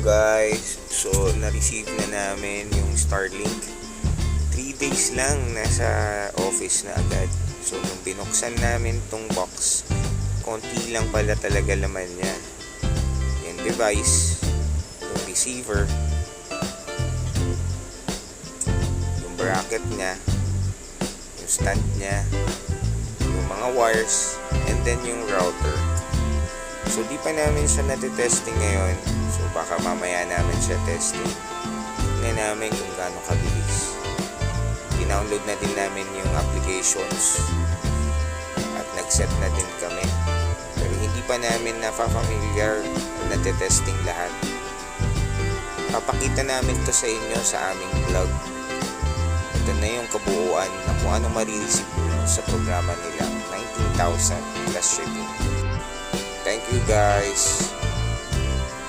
guys, so na-receive na namin yung Starlink. 3 days lang nasa office na agad. So nung binuksan namin tong box, konti lang pala talaga laman niya. Yung device, yung receiver, yung bracket niya, yung stand niya, yung mga wires, and then yung router. So di pa namin siya natitesting ngayon. So baka mamaya namin siya testing. Tignan namin kung gaano kabilis. Dinownload na din namin yung applications at nag-set na din kami. Pero hindi pa namin napaka-familiar at natitesting lahat. Papakita namin to sa inyo sa aming vlog. Ito na yung kabuuan na kung ano marireceive nyo sa programa nilang 19,000 plus shipping. Thank you guys.